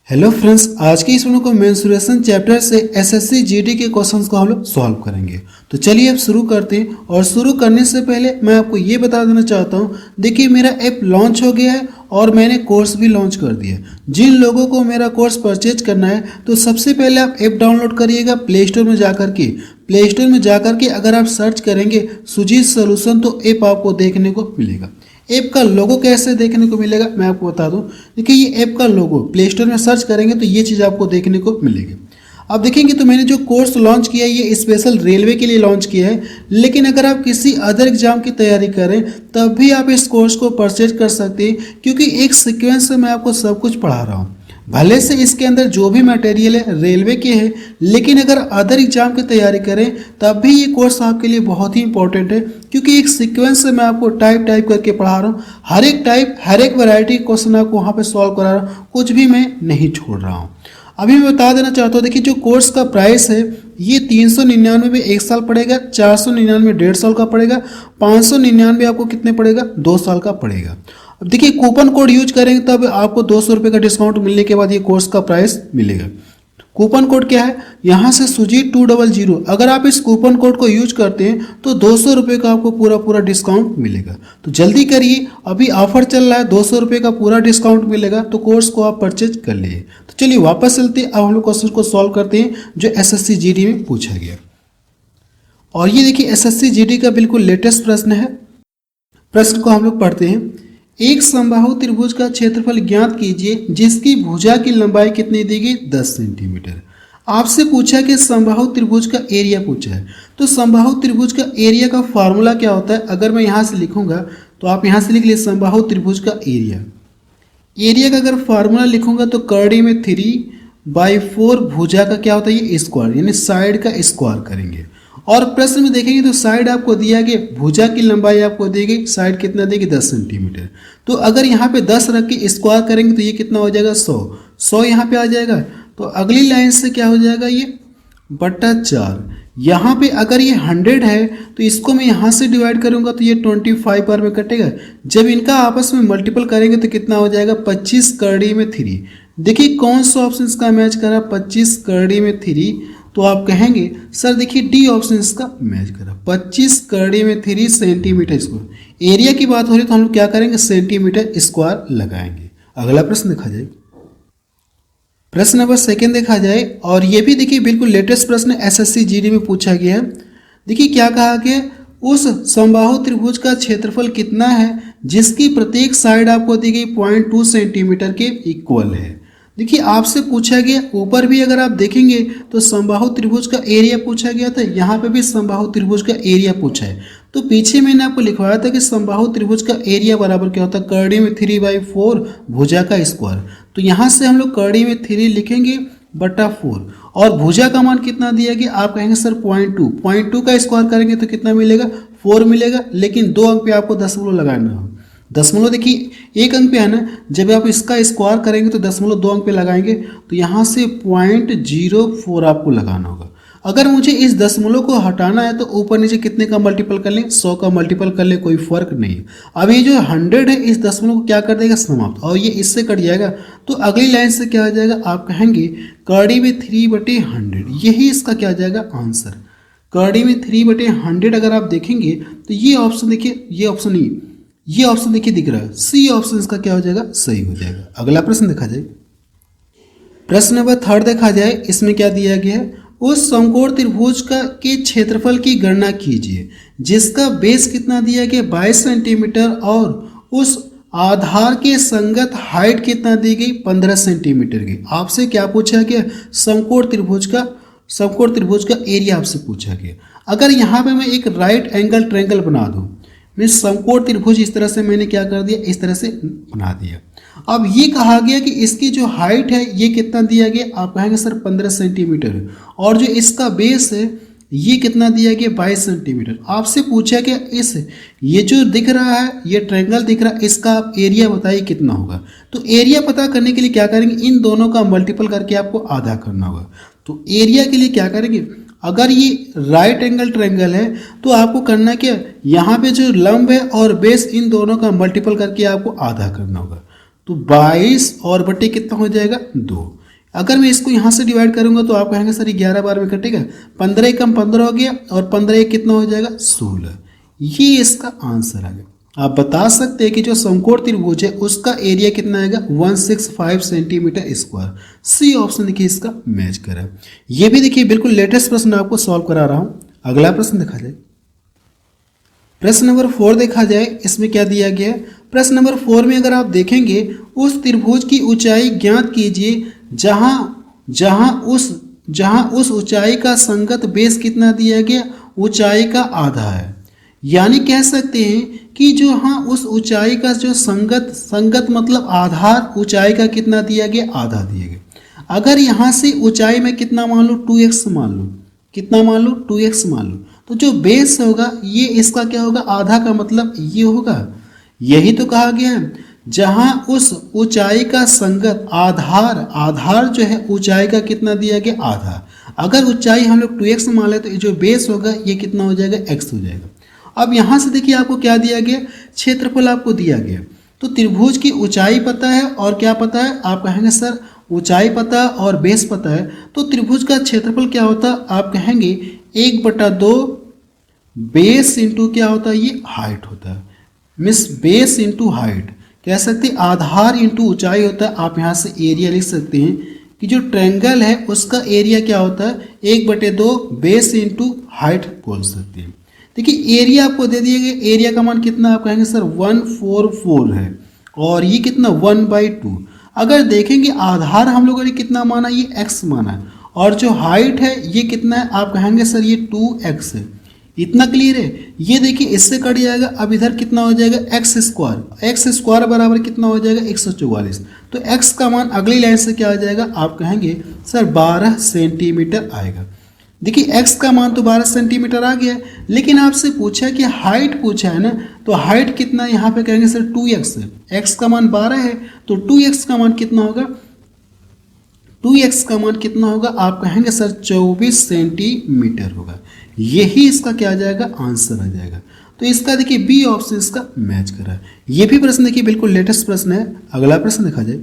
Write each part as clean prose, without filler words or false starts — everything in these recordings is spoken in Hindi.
हेलो फ्रेंड्स, आज की इस वीडियो को मेंसुरेशन चैप्टर से एसएससी जीडी के क्वेश्चंस को हम लोग सॉल्व करेंगे। तो चलिए अब शुरू करते हैं। और शुरू करने से पहले मैं आपको ये बता देना चाहता हूँ, देखिए मेरा ऐप लॉन्च हो गया है और मैंने कोर्स भी लॉन्च कर दिया। जिन लोगों को मेरा कोर्स परचेज करना है तो सबसे पहले आप ऐप डाउनलोड करिएगा प्ले स्टोर में जाकर के। प्ले स्टोर में जाकर के अगर आप सर्च करेंगे सुजीत सॉल्यूशन तो ऐप आपको देखने को मिलेगा। ऐप का लोगो कैसे देखने को मिलेगा मैं आपको बता दूं। देखिए ये ऐप का लोगो प्ले स्टोर में सर्च करेंगे तो ये चीज़ आपको देखने को मिलेगी। अब देखेंगे तो मैंने जो कोर्स लॉन्च किया है ये स्पेशल रेलवे के लिए लॉन्च किया है, लेकिन अगर आप किसी अदर एग्जाम की तैयारी करें तब भी आप इस कोर्स को परचेज कर सकते हैं, क्योंकि एक सीक्वेंस से मैं आपको सब कुछ पढ़ा रहा हूँ। भले से इसके अंदर जो भी मटेरियल है रेलवे के है, लेकिन अगर अदर एग्जाम की तैयारी करें तब भी ये कोर्स आपके लिए बहुत ही इंपॉर्टेंट है, क्योंकि एक सीक्वेंस से मैं आपको टाइप करके पढ़ा रहा हूँ। हर एक टाइप हर एक वैरायटी क्वेश्चन आपको वहाँ पे सॉल्व करा रहा हूँ, कुछ भी मैं नहीं छोड़ रहा हूँ। अभी मैं बता देना चाहता हूँ, देखिए जो कोर्स का प्राइस है ये 399 में 1 साल पड़ेगा, 499 1.5 साल का पड़ेगा, 599 आपको कितने पड़ेगा 2 साल का पड़ेगा। अब देखिए कूपन कोड यूज करेंगे तब आपको 200 रुपये का डिस्काउंट मिलने के बाद ये कोर्स का प्राइस मिलेगा। कूपन कोड क्या है, यहाँ से सुजीत 200, अगर आप इस कूपन कोड को यूज करते हैं तो 200 रुपये का आपको पूरा डिस्काउंट मिलेगा। तो जल्दी करिए, अभी ऑफर चल रहा है, 200 रुपये का पूरा डिस्काउंट मिलेगा, तो कोर्स को आप परचेज कर लीजिए। तो चलिए वापस चलते हैं, अब हम लोग क्वेश्चन को सॉल्व करते हैं जो एसएससी जीडी में पूछा गया। और ये देखिए एसएससी जीडी का बिल्कुल लेटेस्ट प्रश्न है। प्रश्न को हम लोग पढ़ते हैं। एक समबाहु त्रिभुज का क्षेत्रफल ज्ञात कीजिए जिसकी भुजा की लंबाई कितनी दी गई 10 सेंटीमीटर। आपसे पूछा कि समबाहु त्रिभुज का एरिया पूछा है, तो समबाहु त्रिभुज का एरिया का फार्मूला क्या होता है। अगर मैं यहाँ से लिखूंगा तो आप यहाँ से लिख लीजिए समबाहु त्रिभुज का एरिया। एरिया का अगर फार्मूला लिखूंगा तो करड़ी में 3/4 भुजा का क्या होता है ये स्क्वायर, यानी साइड का स्क्वायर करेंगे। और प्रश्न में देखेंगे तो साइड आपको दिया गया, भुजा की लंबाई आपको दी गई, साइड कितना देगी 10 सेंटीमीटर। तो अगर यहाँ पे 10 रख के स्क्वायर करेंगे तो ये कितना हो जाएगा 100 यहाँ पे आ जाएगा। तो अगली लाइन से क्या हो जाएगा ये बटा 4। यहाँ पे अगर ये 100 है तो इसको मैं यहाँ से डिवाइड करूँगा तो ये 25 बार में कटेगा। जब इनका आपस में मल्टीपल करेंगे तो कितना हो जाएगा 25 करड़ी में 3। देखिए कौन सा ऑप्शन इसका मैच करा 25 करड़ी में 3, तो आप कहेंगे सर देखिए डी ऑप्शन इसका मैच करा 25 करड़ी में 3 सेंटीमीटर स्क्वायर। एरिया की बात हो रही है तो हम लोग क्या करेंगे सेंटीमीटर स्क्वायर लगाएंगे। अगला प्रश्न देखा जाए, प्रश्न नंबर 2 देखा जाए। और ये भी देखिए बिल्कुल लेटेस्ट प्रश्न एसएससी जीडी में पूछा गया है। देखिए क्या कहा गया, उस समबाहु त्रिभुज का क्षेत्रफल कितना है जिसकी प्रत्येक साइड आपको दी गई 0.2 सेंटीमीटर के इक्वल है। देखिए आपसे पूछा गया, ऊपर भी अगर आप देखेंगे तो समबाहु त्रिभुज का एरिया पूछा गया था, यहाँ पे भी समबाहु त्रिभुज का एरिया पूछा है। तो पीछे मैंने आपको लिखवाया था कि समबाहु त्रिभुज का एरिया बराबर क्या होता है करड़ी में 3/4 भुजा का स्क्वायर। तो यहाँ से हम लोग करड़ी में 3 लिखेंगे बटा 4, और भुजा का मान कितना दिया गया आप कहेंगे सर 0.2 का स्क्वायर करेंगे तो कितना मिलेगा 4 मिलेगा। लेकिन 2 अंक पे आपको दशमलव लगाना हो। दशमलव देखिए 1 अंक पे है ना, जब आप इसका स्क्वायर करेंगे तो दशमलव 2 अंक पे लगाएंगे, तो यहाँ से 0.04 आपको लगाना होगा। अगर मुझे इस दशमलव को हटाना है तो ऊपर नीचे कितने का मल्टीपल कर लें 100 का मल्टीपल कर ले, कोई फर्क नहीं। अब ये जो 100 है इस दशमलव को क्या कर देगा समाप्त, और ये इससे कट जाएगा। तो अगली लाइन से क्या आ जाएगा आप कहेंगे करड़ी में 3/100, यही इसका क्या आ जाएगा आंसर। करड़ी में 3/100 अगर आप देखेंगे तो ये ऑप्शन देखिए, ये ऑप्शन नहीं, ये ऑप्शन देखिए दिख रहा है, सी ऑप्शन इसका क्या हो जाएगा सही हो जाएगा। अगला प्रश्न देखा जाए, प्रश्न नंबर 3 देखा जाए। इसमें क्या दिया गया है, उस समकोण त्रिभुज का के क्षेत्रफल की गणना कीजिए जिसका बेस कितना दिया गया 22 सेंटीमीटर और उस आधार के संगत हाइट कितना दी गई 15 सेंटीमीटर की। आपसे क्या पूछा गया समकोण त्रिभुज का एरिया आपसे पूछा गया। अगर यहाँ पे मैं एक राइट एंगल ट्रायंगल बना दूँ, मैं समकोण त्रिभुज इस तरह से मैंने क्या कर दिया इस तरह से बना दिया। अब ये कहा गया कि इसकी जो हाइट है ये कितना दिया गया आप कहेंगे सर 15 सेंटीमीटर, और जो इसका बेस है ये कितना दिया गया 22 सेंटीमीटर। आपसे पूछा कि इस ये जो दिख रहा है ये ट्रायंगल दिख रहा है, इसका आप एरिया बताइए कितना होगा। तो एरिया पता करने के लिए क्या करेंगे, इन दोनों का मल्टीपल करके आपको आधा करना होगा। तो एरिया के लिए क्या करेंगे, अगर ये राइट एंगल ट्रायंगल है तो आपको करना क्या, यहाँ पे जो लंब है और बेस इन दोनों का मल्टीपल करके आपको आधा करना होगा। तो 22 और बटे कितना हो जाएगा 2। अगर मैं इसको यहाँ से डिवाइड करूंगा तो आप कहेंगे सर 11 बार में कटेगा, 15 कम 15 हो गया और 15 कितना हो जाएगा 16। ये इसका आंसर आ गया। आप बता सकते हैं कि जो समकोण त्रिभुज है उसका एरिया कितना आएगा 165 सेंटीमीटर स्क्वायर। सी ऑप्शन देखिए इसका मैच कर रहा है। ये भी देखिए बिल्कुल लेटेस्ट प्रश्न आपको सॉल्व करा रहा हूँ। अगला प्रश्न देखा जाए, प्रश्न नंबर 4 देखा जाए, इसमें क्या दिया गया है। प्रश्न नंबर 4 में अगर आप देखेंगे, उस त्रिभुज की ऊंचाई ज्ञात कीजिए जहां उस ऊंचाई का संगत बेस कितना दिया गया, ऊंचाई का आधा है। यानी कह सकते हैं कि जो हाँ उस ऊंचाई का जो संगत मतलब आधार ऊंचाई का कितना दिया गया, आधा दिया गया। अगर यहाँ से ऊंचाई में कितना मान लो 2x मान लो, कितना मान लो 2x मान लो, तो जो बेस होगा ये इसका क्या होगा, आधा का मतलब ये होगा। यही तो कहा गया है, जहां उस ऊंचाई का संगत आधार जो है ऊंचाई का कितना दिया गया, आधा। अगर ऊंचाई हम लोग 2x मान ले तो जो बेस होगा ये कितना हो जाएगा, x हो जाएगा। अब यहाँ से देखिए आपको क्या दिया गया, क्षेत्रफल आपको दिया गया। तो त्रिभुज की ऊंचाई पता है और क्या पता है, आप कहेंगे सर ऊंचाई पता और बेस पता है, तो त्रिभुज का क्षेत्रफल क्या होता है, आप कहेंगे 1/2 बेस इंटू क्या होता है, ये हाइट होता है। मिस बेस इंटू हाइट कह सकते हैं, आधार इंटू ऊंचाई होता है। आप यहाँ से एरिया लिख सकते हैं कि जो ट्रायंगल है उसका एरिया क्या होता है, 1/2 बेस इंटू हाइट बोल सकते हैं। देखिए एरिया आपको दे दिया गया, एरिया का मान कितना, आप कहेंगे सर 144 है और ये कितना 1/2। अगर देखेंगे आधार हम लोगों ने कितना माना, ये x माना है, और जो हाइट है ये कितना है, आप कहेंगे सर ये 2x है। इतना क्लियर है। ये देखिए इससे कट जाएगा, अब इधर कितना हो जाएगा x स्क्वायर बराबर कितना हो जाएगा 144। तो x का मान अगली लाइन से क्या आ जाएगा, आप कहेंगे सर 12 सेंटीमीटर आएगा। देखिए x का मान तो 12 सेंटीमीटर आ गया, लेकिन आपसे पूछा कि हाइट पूछा है ना, तो हाइट कितना, यहाँ पे कहेंगे सर 2x है, x का मान 12 है तो 2x का मान कितना होगा, 2x का मान कितना होगा, आप कहेंगे सर 24 सेंटीमीटर होगा। यही इसका क्या आ जाएगा, आंसर आ जाएगा। तो इसका देखिए बी ऑप्शन इसका मैच कर रहा है। ये भी प्रश्न देखिए बिल्कुल लेटेस्ट प्रश्न है। अगला प्रश्न देखा जाए,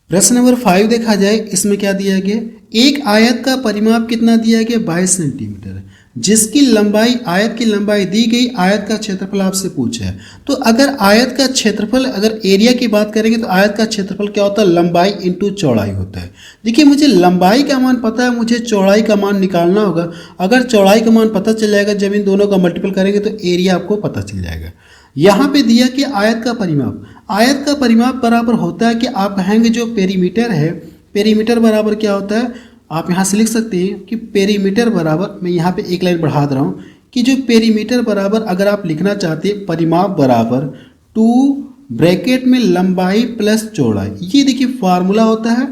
प्रश्न नंबर 5 देखा जाए, इसमें क्या दिया गया, एक आयत का परिमाप कितना दिया गया 22 सेंटीमीटर, जिसकी लंबाई, आयत की लंबाई दी गई, आयत का क्षेत्रफल आपसे पूछा है। तो अगर आयत का क्षेत्रफल, अगर एरिया की बात करेंगे तो आयत का क्षेत्रफल क्या होता है, लंबाई इंटू चौड़ाई होता है। देखिए मुझे लंबाई का मान पता है, मुझे चौड़ाई का मान निकालना होगा। अगर चौड़ाई का मान पता चल जाएगा, जब इन दोनों का मल्टीपल करेंगे तो एरिया आपको पता चल जाएगा। यहाँ पे दिया कि आयत का परिमाप, आयत का परिमाप बराबर होता है कि आप कहेंगे जो पेरीमीटर है, पेरीमीटर बराबर क्या होता है, आप यहाँ से लिख सकते हैं कि पेरीमीटर बराबर, मैं यहाँ पे एक लाइन बढ़ा दे रहा हूँ कि जो पेरीमीटर बराबर, अगर आप लिखना चाहते हैं परिमाप बराबर 2 ब्रैकेट में लंबाई प्लस चौड़ाई। ये देखिए फार्मूला होता है,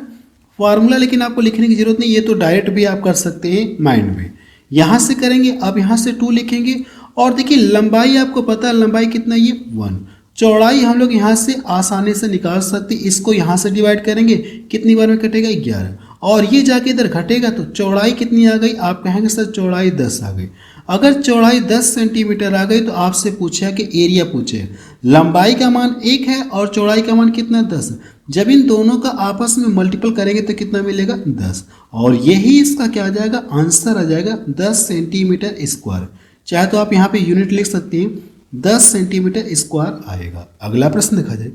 फार्मूला लेकिन आपको लिखने की जरूरत नहीं, ये तो डायरेक्ट भी आप कर सकते हैं माइंड में। यहाँ से करेंगे, अब यहाँ से 2 लिखेंगे और देखिए लंबाई आपको पता है, लंबाई कितना, ये 1। चौड़ाई हम लोग यहाँ से आसानी से निकाल सकते, इसको यहाँ से डिवाइड करेंगे, कितनी बार में कटेगा 11, और ये जाके इधर घटेगा तो चौड़ाई कितनी आ गई, आप कहेंगे सर चौड़ाई 10 आ गई। अगर चौड़ाई 10 सेंटीमीटर आ गई तो आपसे पूछा कि एरिया पूछे, लंबाई का मान 1 है और चौड़ाई का मान कितना 10। जब इन दोनों का आपस में मल्टीपल करेंगे तो कितना मिलेगा 10, और यही इसका क्या आ जाएगा, आंसर आ जाएगा 10 सेंटीमीटर स्क्वायर। चाहे तो आप यहाँ पे यूनिट लिख सकते हैं, 10 सेंटीमीटर स्क्वायर आएगा। अगला प्रश्न देखा जाए,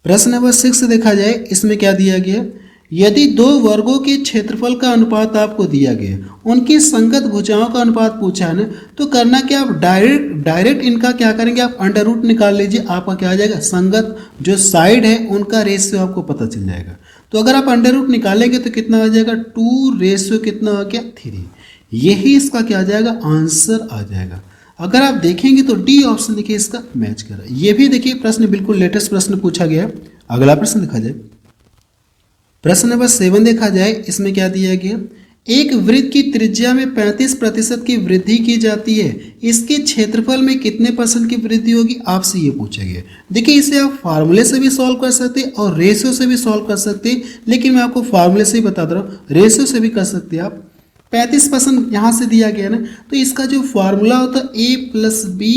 प्रश्न नंबर 6 देखा जाए, इसमें क्या दिया गया, यदि 2 वर्गों के क्षेत्रफल का अनुपात आपको दिया गया, उनकी संगत भुजाओं का अनुपात पूछा है ना, तो करना क्या, आप डायरेक्ट इनका क्या करेंगे, आप अंडर रूट निकाल लीजिए, आपका क्या आ जाएगा, संगत जो साइड है उनका रेशियो आपको पता चल जाएगा। तो अगर आप अंडर रूट निकालेंगे तो कितना आ जाएगा, 2 रेशियो कितना आ गया 3। यही इसका क्या आ जाएगा, आंसर आ जाएगा। अगर आप देखेंगे तो डी ऑप्शन देखिए इसका मैच कर रहा है। ये भी देखिए प्रश्न बिल्कुल लेटेस्ट प्रश्न पूछा गया। अगला प्रश्न देखा जाए, प्रश्न नंबर 7 देखा जाए, इसमें क्या दिया गया, एक वृत्त की त्रिज्या में 35% की वृद्धि की जाती है, इसके क्षेत्रफल में कितने % की वृद्धि होगी, आपसे ये पूछा गया। देखिए इसे आप फार्मूले से भी सॉल्व कर सकते हैं और रेशियो से भी सॉल्व कर सकते हैं, लेकिन मैं आपको फार्मूले से ही बता दे रहा हूँ, रेशियो से भी कर सकते हैं आप। 35% यहाँ से दिया गया ना, तो इसका जो फार्मूला होता है a + b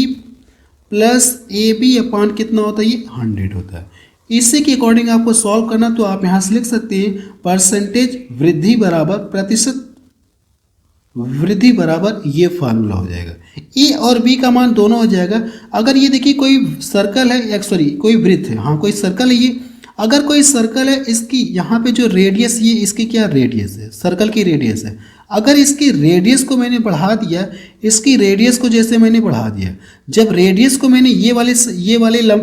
plus A B अपान कितना होता है, ये 100 होता है। इसी के अकॉर्डिंग आपको सॉल्व करना, तो आप यहाँ से लिख सकते हैं परसेंटेज वृद्धि बराबर प्रतिशत वृद्धि बराबर ये फार्मूला हो जाएगा। ए और बी का मान दोनों हो जाएगा। अगर ये देखिए कोई सर्कल है, सॉरी कोई वृत्त है, हाँ कोई सर्कल है ये, अगर कोई सर्कल है, इसकी यहाँ पे जो रेडियस, ये इसकी क्या रेडियस है, सर्कल की रेडियस है। अगर इसकी रेडियस को मैंने बढ़ा दिया, इसकी रेडियस को जैसे मैंने बढ़ा दिया, जब रेडियस को मैंने ये वाले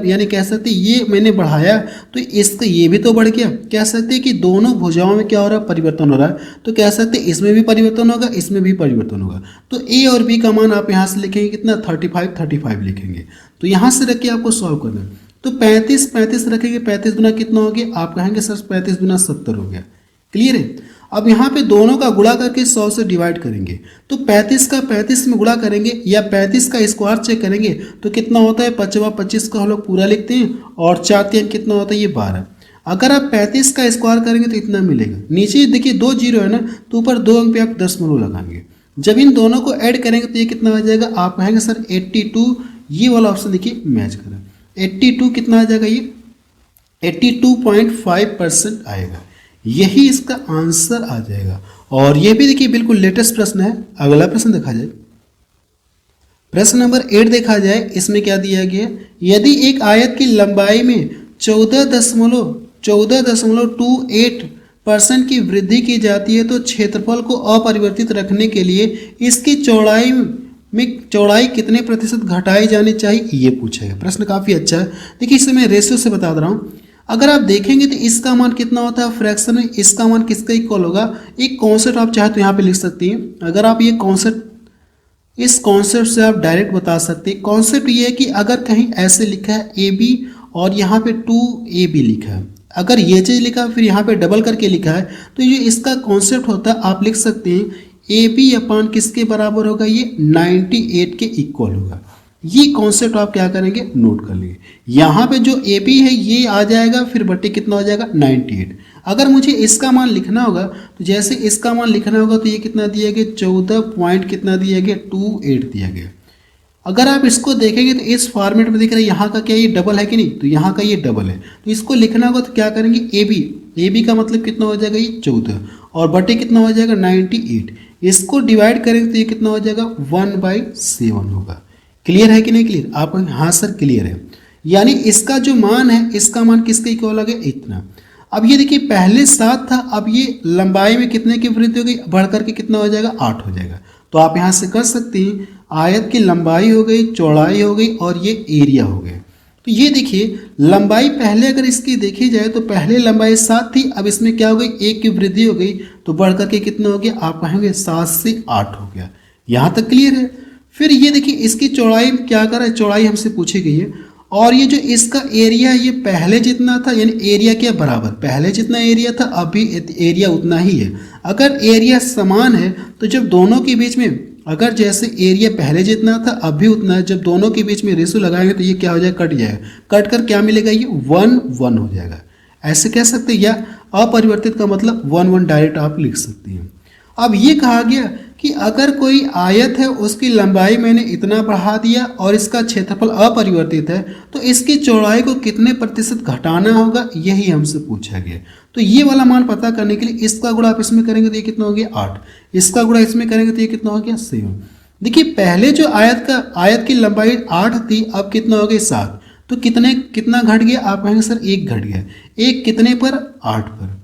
यानी कह सकते ये मैंने बढ़ाया, तो इसका ये भी तो बढ़ गया। कह सकते हैं कि दोनों भुजाओं में क्या हो रहा है, परिवर्तन हो रहा है। तो कह सकते हैं इसमें भी परिवर्तन होगा, इसमें भी परिवर्तन होगा। तो ए और बी का मान आप यहाँ से लिखेंगे कितना, 35 लिखेंगे। तो यहाँ से रख के आपको सॉल्व करना है। तो 35 रखेंगे, 35 गुना कितना हो गया, आप कहेंगे सर 35 गुना 70 हो गया। क्लियर है। अब यहाँ पे दोनों का गुणा करके 100 से डिवाइड करेंगे, तो 35 का 35 में गुणा करेंगे या 35 का स्क्वायर चेक करेंगे तो कितना होता है, 25 का हम लोग पूरा लिखते हैं और 4 कितना होता है, ये 12। अगर आप 35 का स्क्वायर करेंगे तो इतना मिलेगा। नीचे देखिए 2 जीरो है ना, तो ऊपर 2 अंक पे आप दशमलव लगाएंगे। जब इन दोनों को ऐड करेंगे तो ये कितना आ जाएगा, आप कहेंगे सर 82। ये वाला ऑप्शन देखिए मैच करें, 82 कितना आ जाएगा, ये 82.5% आएगा। यही इसका आंसर आ जाएगा। और ये भी देखिए बिल्कुल लेटेस्ट प्रश्न है। अगला प्रश्न देखा जाए, प्रश्न नंबर 8 देखा जाए। इसमें क्या दिया गया, यदि एक आयत की लंबाई में 14.28% की वृद्धि की जाती है तो क्षेत्रफल को अपरिवर्तित रखने के लिए इसकी चौड़ाई कितने प्रतिशत घटाई जानी चाहिए, ये पूछा है। प्रश्न काफ़ी अच्छा है। देखिए इसे मैं रेशियो से बता रहा हूँ। अगर आप देखेंगे तो इसका मान कितना होता है फ्रैक्शन में, इसका मान किसका इक्वल होगा। एक कॉन्सेप्ट आप चाहे तो यहाँ पे लिख सकती हैं। अगर आप ये कॉन्सेप्ट, इस कॉन्सेप्ट से आप डायरेक्ट बता सकते हैं। कॉन्सेप्ट ये है कि अगर कहीं ऐसे लिखा है ए बी और यहाँ पे 2AB लिखा है, अगर ये चीज़ लिखा है फिर यहाँ पे डबल करके लिखा है, तो ये इसका कॉन्सेप्ट होता है। आप लिख सकते हैं ए बी अपान किसके बराबर होगा, ये 98 के इक्वल होगा। ये कॉन्सेप्ट आप क्या करेंगे, नोट कर लेंगे। यहाँ पे जो ए बी है ये आ जाएगा, फिर बट्टे कितना हो जाएगा 98। अगर मुझे इसका मान लिखना होगा तो जैसे इसका मान लिखना होगा तो ये कितना दिया गया, 14 पॉइंट कितना दिया गया, 28 दिया गया। अगर आप इसको देखेंगे तो इस फॉर्मेट में दिख रहा है, यहाँ का क्या ये डबल है कि नहीं, तो यहाँ का ये डबल है। तो इसको लिखना होगा तो क्या करेंगे, ए बी का मतलब कितना हो जाएगा, ये 14 और बटे कितना हो जाएगा 98। इसको डिवाइड करेंगे तो ये कितना हो जाएगा 1/7 होगा। क्लियर है कि नहीं क्लियर, आप हाँ सर क्लियर है। यानी इसका जो मान है, इसका मान किसके इक्वल आ गया, इतना। अब ये देखिए पहले 7 था, अब ये लंबाई में कितने की वृद्धि हो गई, बढ़ करके कितना हो जाएगा 8 हो जाएगा। तो आप यहाँ से कर सकते हैं, आयत की लंबाई हो गई, चौड़ाई हो गई और ये एरिया हो गया। तो ये देखिए लंबाई पहले अगर इसकी देखी जाए तो पहले लंबाई 7 थी, अब इसमें क्या हो गई, 1 की वृद्धि हो गई, तो बढ़ करके कितना हो गया, आप कहेंगे 7 से 8 हो गया। यहाँ तक क्लियर है। फिर ये देखिए इसकी चौड़ाई क्या कर रहा है, चौड़ाई हमसे पूछी गई है। और ये जो इसका एरिया ये पहले जितना था, यानी एरिया के बराबर, पहले जितना एरिया था अभी एरिया उतना ही है। अगर एरिया समान है तो जब दोनों के बीच में, अगर जैसे एरिया पहले जितना था अभी उतना है, जब दोनों के बीच में रेशो लगाएंगे तो ये क्या हो जाएगा, कट जाएगा। कट कर क्या मिलेगा, ये 1/1 हो जाएगा। ऐसे कह सकते हैं, या अपरिवर्तित का मतलब 1/1 डायरेक्ट आप लिख सकते हैं। अब ये कहा गया कि अगर कोई आयत है उसकी लंबाई मैंने इतना बढ़ा दिया और इसका क्षेत्रफल अपरिवर्तित है तो इसकी चौड़ाई को कितने प्रतिशत घटाना होगा, यही हमसे पूछा गया। तो ये वाला मान पता करने के लिए इसका गुणा आप इसमें करेंगे तो ये कितना हो गया 8, इसका गुणा इसमें करेंगे तो ये कितना हो गया 7। देखिए पहले जो आयत की लंबाई 8 थी, अब कितना हो गया 7, तो कितना घट गया, आप कहेंगे सर 1 घट गया। 1 कितने पर, 8 पर।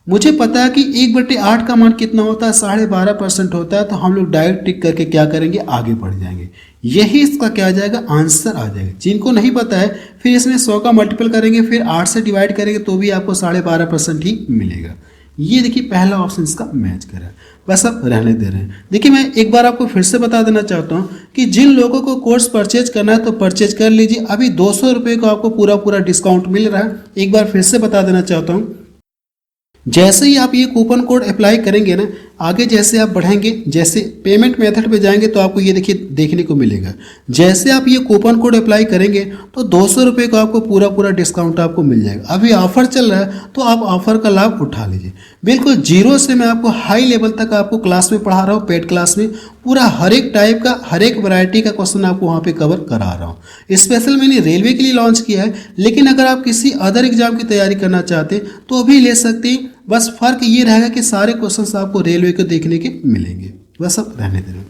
मुझे पता है कि 1/8 का मान कितना होता है, 12.5% होता है। तो हम लोग डायरेक्ट टिक करके क्या करेंगे, आगे बढ़ जाएंगे। यही इसका क्या आ जाएगा, आंसर आ जाएगा। जिनको नहीं पता है फिर इसमें 100 का मल्टीपल करेंगे, फिर 8 से डिवाइड करेंगे तो भी आपको 12.5% ही मिलेगा। ये देखिए पहला ऑप्शन इसका मैच कर रहा है। बस अब रहने दे रहे हैं। देखिए मैं एक बार आपको फिर से बता देना चाहता हूँ कि जिन लोगों को कोर्स परचेज करना है तो परचेज कर लीजिए। अभी 200 रुपये को आपको पूरा डिस्काउंट मिल रहा है। एक बार फिर से बता देना चाहता हूँ, जैसे ही आप ये कूपन कोड अप्लाई करेंगे ना, आगे जैसे आप बढ़ेंगे, जैसे पेमेंट मेथड पे जाएंगे तो आपको ये देखिए देखने को मिलेगा, जैसे आप ये कूपन कोड अप्लाई करेंगे तो 200 रुपये का आपको पूरा डिस्काउंट आपको मिल जाएगा। अभी ऑफर चल रहा है तो आप ऑफर का लाभ उठा लीजिए। बिल्कुल जीरो से मैं आपको हाई लेवल तक आपको क्लास में पढ़ा रहा हूँ, पेड क्लास में पूरा हर एक टाइप का, हर एक वैरायटी का क्वेश्चन आपको वहाँ पे कवर करा रहा हूँ। स्पेशल मैंने रेलवे के लिए लॉन्च किया है, लेकिन अगर आप किसी अदर एग्जाम की तैयारी करना चाहते हैं तो अभी ले सकते हैं। बस फर्क ये रहेगा कि सारे क्वेश्चंस आपको रेलवे के देखने के मिलेंगे। बस अब रहने देना।